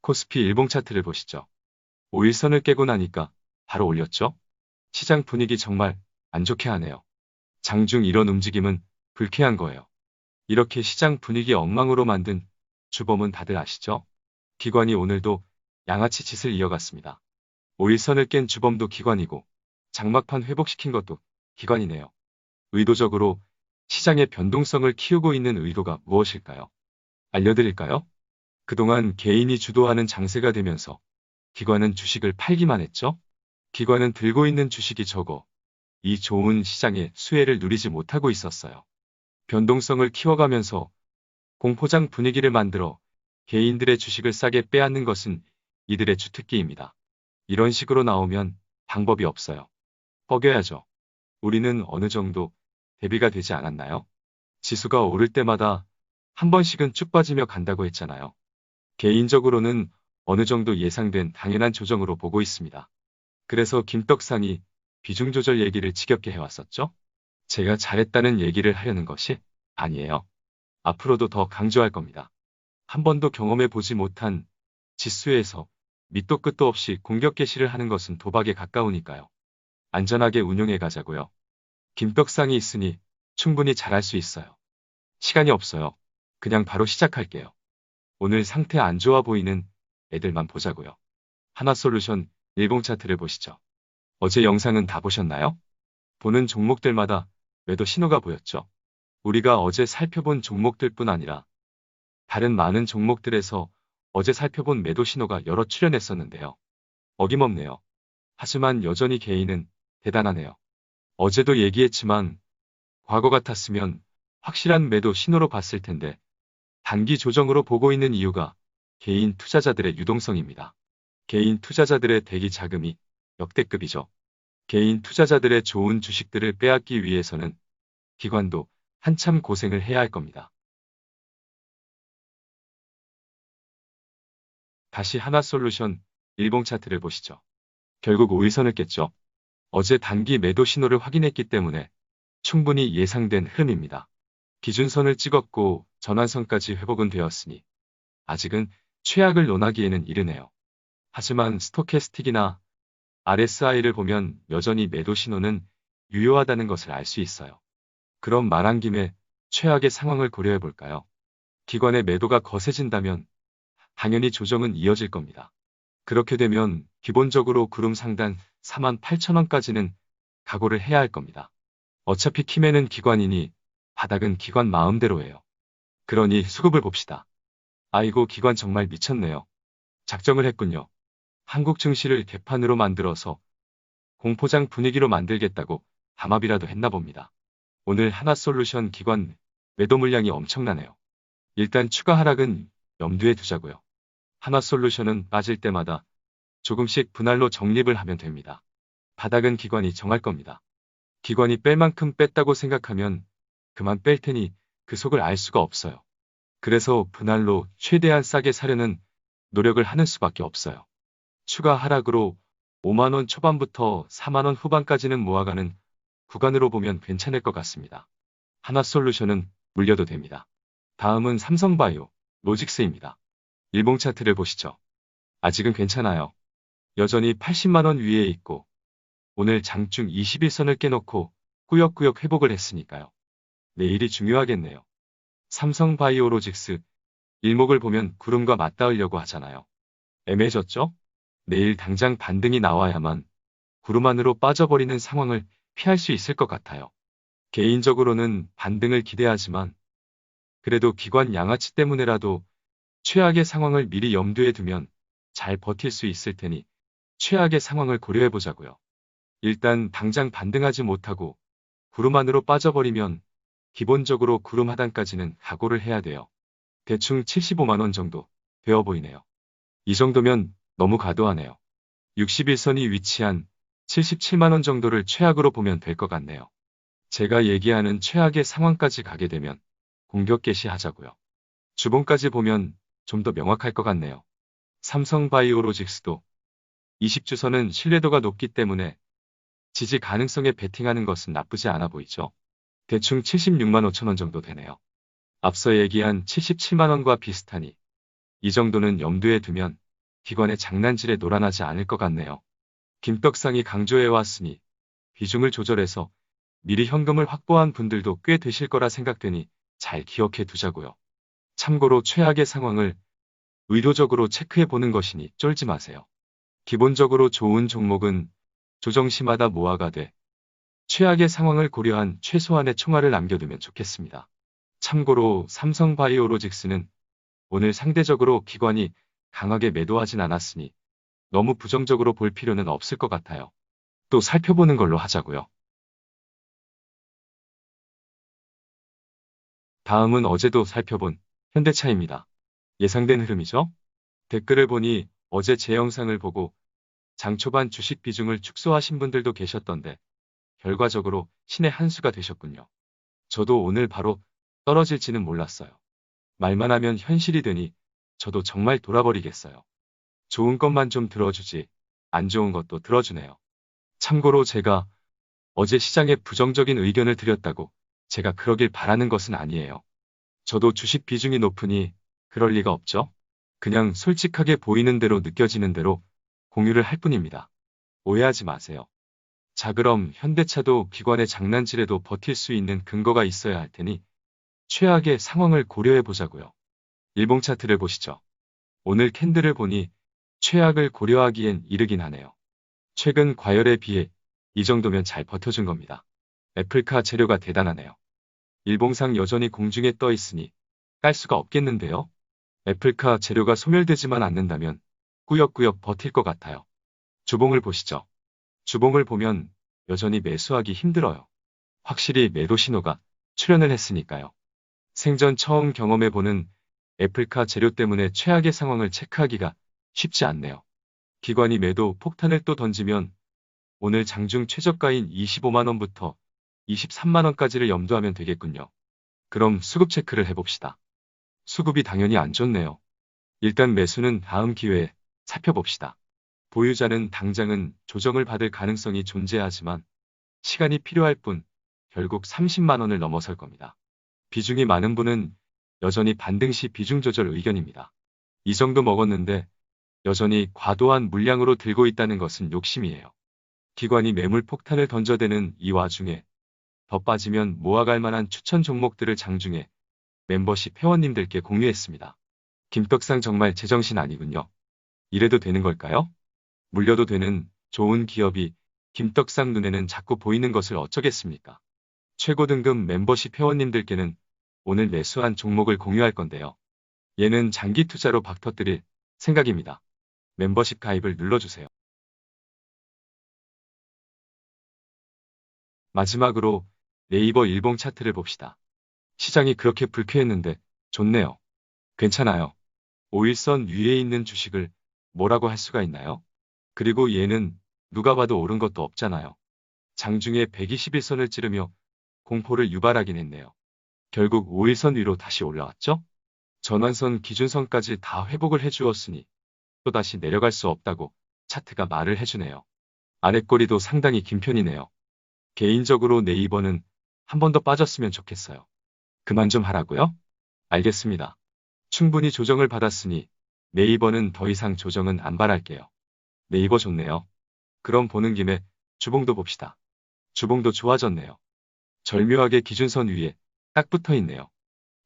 코스피 일봉 차트를 보시죠. 5일선을 깨고 나니까 바로 올렸죠? 시장 분위기 정말 안 좋게 하네요. 장중 이런 움직임은 불쾌한 거예요. 이렇게 시장 분위기 엉망으로 만든 주범은 다들 아시죠? 기관이 오늘도 양아치 짓을 이어갔습니다. 5일선을 깬 주범도 기관이고 장막판 회복시킨 것도 기관이네요. 의도적으로 시장의 변동성을 키우고 있는 의도가 무엇일까요? 알려드릴까요? 그동안 개인이 주도하는 장세가 되면서 기관은 주식을 팔기만 했죠? 기관은 들고 있는 주식이 적어 이 좋은 시장의 수혜를 누리지 못하고 있었어요. 변동성을 키워가면서 공포장 분위기를 만들어 개인들의 주식을 싸게 빼앗는 것은 이들의 주특기입니다. 이런 식으로 나오면 방법이 없어요. 뻐겨야죠. 우리는 어느 정도 대비가 되지 않았나요? 지수가 오를 때마다 한 번씩은 쭉 빠지며 간다고 했잖아요. 개인적으로는 어느 정도 예상된 당연한 조정으로 보고 있습니다. 그래서 김떡상이 비중 조절 얘기를 지겹게 해왔었죠? 제가 잘했다는 얘기를 하려는 것이 아니에요. 앞으로도 더 강조할 겁니다. 한 번도 경험해 보지 못한 지수에서 밑도 끝도 없이 공격 개시를 하는 것은 도박에 가까우니까요. 안전하게 운용해 가자고요. 김떡상이 있으니 충분히 잘할 수 있어요. 시간이 없어요. 그냥 바로 시작할게요. 오늘 상태 안 좋아 보이는 애들만 보자고요. 하나솔루션 일봉 차트를 보시죠. 어제 영상은 다 보셨나요? 보는 종목들마다 매도 신호가 보였죠. 우리가 어제 살펴본 종목들뿐 아니라 다른 많은 종목들에서 어제 살펴본 매도 신호가 여러 출현했었는데요. 어김없네요. 하지만 여전히 개인은 대단하네요. 어제도 얘기했지만 과거 같았으면 확실한 매도 신호로 봤을 텐데 단기 조정으로 보고 있는 이유가 개인 투자자들의 유동성입니다. 개인 투자자들의 대기 자금이 역대급이죠. 개인 투자자들의 좋은 주식들을 빼앗기 위해서는 기관도 한참 고생을 해야 할 겁니다. 다시 하나솔루션 일봉 차트를 보시죠. 결국 5일선을 깼죠. 어제 단기 매도 신호를 확인했기 때문에 충분히 예상된 흐름입니다. 기준선을 찍었고 전환선까지 회복은 되었으니 아직은 최악을 논하기에는 이르네요. 하지만 스토캐스틱이나 RSI를 보면 여전히 매도 신호는 유효하다는 것을 알 수 있어요. 그럼 말한 김에 최악의 상황을 고려해 볼까요? 기관의 매도가 거세진다면 당연히 조정은 이어질 겁니다. 그렇게 되면 기본적으로 구름 상단 48,000원까지는 각오를 해야 할 겁니다. 어차피 키맨은 기관이니 바닥은 기관 마음대로예요. 그러니 수급을 봅시다. 아이고 기관 정말 미쳤네요. 작정을 했군요. 한국 증시를 개판으로 만들어서 공포장 분위기로 만들겠다고 담합이라도 했나 봅니다. 오늘 하나솔루션 기관 매도 물량이 엄청나네요. 일단 추가 하락은 염두에 두자고요. 하나솔루션은 빠질 때마다 조금씩 분할로 적립을 하면 됩니다. 바닥은 기관이 정할 겁니다. 기관이 뺄 만큼 뺐다고 생각하면 그만 뺄 테니 그 속을 알 수가 없어요. 그래서 분할로 최대한 싸게 사려는 노력을 하는 수밖에 없어요. 추가 하락으로 5만원 초반부터 4만원 후반까지는 모아가는 구간으로 보면 괜찮을 것 같습니다. 하나솔루션은 물려도 됩니다. 다음은 삼성바이오, 로직스입니다. 일봉 차트를 보시죠. 아직은 괜찮아요. 여전히 80만원 위에 있고 오늘 장중 21선을 깨놓고 꾸역꾸역 회복을 했으니까요. 내일이 중요하겠네요. 삼성바이오로직스 일목을 보면 구름과 맞닿으려고 하잖아요. 애매해졌죠? 내일 당장 반등이 나와야만 구름 안으로 빠져버리는 상황을 피할 수 있을 것 같아요. 개인적으로는 반등을 기대하지만 그래도 기관 양아치 때문에라도 최악의 상황을 미리 염두에 두면 잘 버틸 수 있을 테니 최악의 상황을 고려해 보자고요. 일단 당장 반등하지 못하고 구름 안으로 빠져버리면 기본적으로 구름 하단까지는 각오를 해야 돼요. 대충 75만원 정도 되어 보이네요. 이 정도면 너무 과도하네요. 61선이 위치한 77만원 정도를 최악으로 보면 될 것 같네요. 제가 얘기하는 최악의 상황까지 가게 되면 공격 개시하자고요. 주봉까지 보면 좀 더 명확할 것 같네요. 삼성바이오로직스도 20주선은 신뢰도가 높기 때문에 지지 가능성에 베팅하는 것은 나쁘지 않아 보이죠. 대충 76만 5천원 정도 되네요. 앞서 얘기한 77만원과 비슷하니 이 정도는 염두에 두면 기관의 장난질에 놀아나지 않을 것 같네요. 김떡상이 강조해왔으니 비중을 조절해서 미리 현금을 확보한 분들도 꽤 되실 거라 생각되니 잘 기억해 두자고요. 참고로 최악의 상황을 의도적으로 체크해 보는 것이니 쫄지 마세요. 기본적으로 좋은 종목은 조정시마다 모아가 돼 최악의 상황을 고려한 최소한의 총알을 남겨두면 좋겠습니다. 참고로 삼성바이오로직스는 오늘 상대적으로 기관이 강하게 매도하진 않았으니 너무 부정적으로 볼 필요는 없을 것 같아요. 또 살펴보는 걸로 하자고요. 다음은 어제도 살펴본 현대차입니다. 예상된 흐름이죠? 댓글을 보니 어제 제 영상을 보고 장 초반 주식 비중을 축소하신 분들도 계셨던데 결과적으로 신의 한 수가 되셨군요. 저도 오늘 바로 떨어질지는 몰랐어요. 말만 하면 현실이 되니 저도 정말 돌아버리겠어요. 좋은 것만 좀 들어주지 안 좋은 것도 들어주네요. 참고로 제가 어제 시장에 부정적인 의견을 드렸다고 제가 그러길 바라는 것은 아니에요. 저도 주식 비중이 높으니 그럴 리가 없죠. 그냥 솔직하게 보이는 대로 느껴지는 대로 공유를 할 뿐입니다. 오해하지 마세요. 자, 그럼 현대차도 기관의 장난질에도 버틸 수 있는 근거가 있어야 할 테니 최악의 상황을 고려해 보자고요. 일봉 차트를 보시죠. 오늘 캔들을 보니 최악을 고려하기엔 이르긴 하네요. 최근 과열에 비해 이 정도면 잘 버텨준 겁니다. 애플카 재료가 대단하네요. 일봉상 여전히 공중에 떠 있으니 깔 수가 없겠는데요. 애플카 재료가 소멸되지만 않는다면 꾸역꾸역 버틸 것 같아요. 주봉을 보시죠. 주봉을 보면 여전히 매수하기 힘들어요. 확실히 매도 신호가 출현을 했으니까요. 생전 처음 경험해보는 애플카 재료 때문에 최악의 상황을 체크하기가 쉽지 않네요. 기관이 매도 폭탄을 또 던지면 오늘 장중 최저가인 25만원부터 23만원까지를 염두하면 되겠군요. 그럼 수급 체크를 해봅시다. 수급이 당연히 안 좋네요. 일단 매수는 다음 기회에 살펴봅시다. 보유자는 당장은 조정을 받을 가능성이 존재하지만 시간이 필요할 뿐 결국 30만원을 넘어설 겁니다. 비중이 많은 분은 여전히 반등 시 비중 조절 의견입니다. 이 정도 먹었는데 여전히 과도한 물량으로 들고 있다는 것은 욕심이에요. 기관이 매물 폭탄을 던져대는 이 와중에 더 빠지면 모아갈 만한 추천 종목들을 장중에 멤버십 회원님들께 공유했습니다. 김떡상 정말 제정신 아니군요. 이래도 되는 걸까요? 물려도 되는 좋은 기업이 김떡상 눈에는 자꾸 보이는 것을 어쩌겠습니까? 최고 등급 멤버십 회원님들께는 오늘 매수한 종목을 공유할 건데요. 얘는 장기 투자로 박터뜨릴 생각입니다. 멤버십 가입을 눌러주세요. 마지막으로 네이버 일봉 차트를 봅시다. 시장이 그렇게 불쾌했는데 좋네요. 괜찮아요. 5일선 위에 있는 주식을 뭐라고 할 수가 있나요? 그리고 얘는 누가 봐도 오른 것도 없잖아요. 장중에 121선을 찌르며 공포를 유발하긴 했네요. 결국 5일선 위로 다시 올라왔죠? 전환선 기준선까지 다 회복을 해주었으니 또다시 내려갈 수 없다고 차트가 말을 해주네요. 아랫꼬리도 상당히 긴 편이네요. 개인적으로 네이버는 한 번 더 빠졌으면 좋겠어요. 그만 좀 하라고요? 알겠습니다. 충분히 조정을 받았으니 네이버는 더 이상 조정은 안 바랄게요. 네이버 좋네요. 그럼 보는 김에 주봉도 봅시다. 주봉도 좋아졌네요. 절묘하게 기준선 위에 딱 붙어 있네요.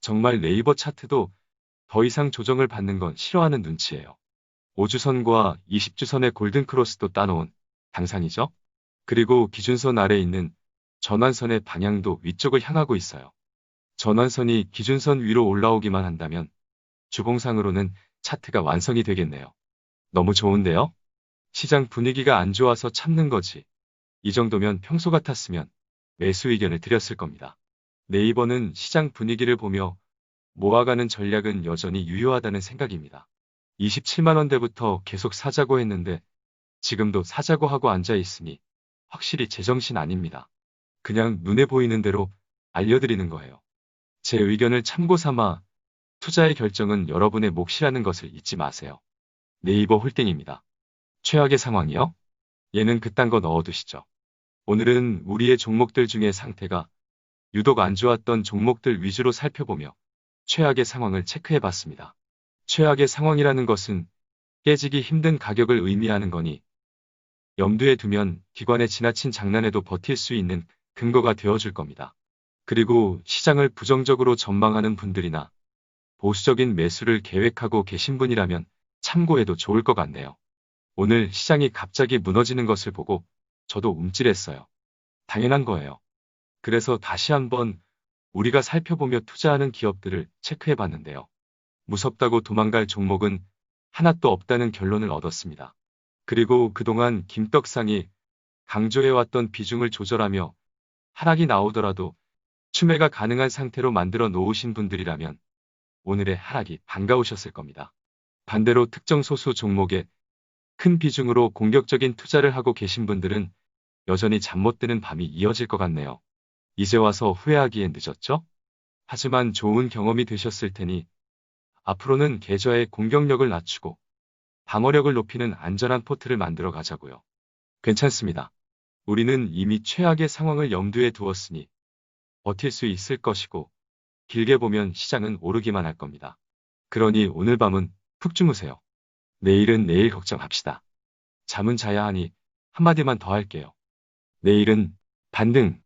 정말 네이버 차트도 더 이상 조정을 받는 건 싫어하는 눈치예요. 5주선과 20주선의 골든크로스도 따놓은 당상이죠. 그리고 기준선 아래 있는 전환선의 방향도 위쪽을 향하고 있어요. 전환선이 기준선 위로 올라오기만 한다면 주봉상으로는 차트가 완성이 되겠네요. 너무 좋은데요? 시장 분위기가 안 좋아서 참는 거지. 이 정도면 평소 같았으면 매수 의견을 드렸을 겁니다. 네이버는 시장 분위기를 보며 모아가는 전략은 여전히 유효하다는 생각입니다. 27만원대부터 계속 사자고 했는데 지금도 사자고 하고 앉아있으니 확실히 제정신 아닙니다. 그냥 눈에 보이는 대로 알려드리는 거예요. 제 의견을 참고 삼아 투자의 결정은 여러분의 몫이라는 것을 잊지 마세요. 네이버 홀딩입니다. 최악의 상황이요? 얘는 그딴 거 넣어두시죠. 오늘은 우리의 종목들 중에 상태가 유독 안 좋았던 종목들 위주로 살펴보며 최악의 상황을 체크해봤습니다. 최악의 상황이라는 것은 깨지기 힘든 가격을 의미하는 거니 염두에 두면 기관의 지나친 장난에도 버틸 수 있는 근거가 되어줄 겁니다. 그리고 시장을 부정적으로 전망하는 분들이나 보수적인 매수를 계획하고 계신 분이라면 참고해도 좋을 것 같네요. 오늘 시장이 갑자기 무너지는 것을 보고 저도 움찔했어요. 당연한 거예요. 그래서 다시 한번 우리가 살펴보며 투자하는 기업들을 체크해 봤는데요. 무섭다고 도망갈 종목은 하나도 없다는 결론을 얻었습니다. 그리고 그동안 김떡상이 강조해왔던 비중을 조절하며 하락이 나오더라도 추매가 가능한 상태로 만들어 놓으신 분들이라면 오늘의 하락이 반가우셨을 겁니다. 반대로 특정 소수 종목에 큰 비중으로 공격적인 투자를 하고 계신 분들은 여전히 잠 못 드는 밤이 이어질 것 같네요. 이제 와서 후회하기엔 늦었죠? 하지만 좋은 경험이 되셨을 테니 앞으로는 계좌의 공격력을 낮추고 방어력을 높이는 안전한 포트를 만들어 가자고요. 괜찮습니다. 우리는 이미 최악의 상황을 염두에 두었으니 버틸 수 있을 것이고 길게 보면 시장은 오르기만 할 겁니다. 그러니 오늘 밤은 푹 주무세요. 내일은 내일 걱정합시다. 잠은 자야 하니 한마디만 더 할게요. 내일은 반등.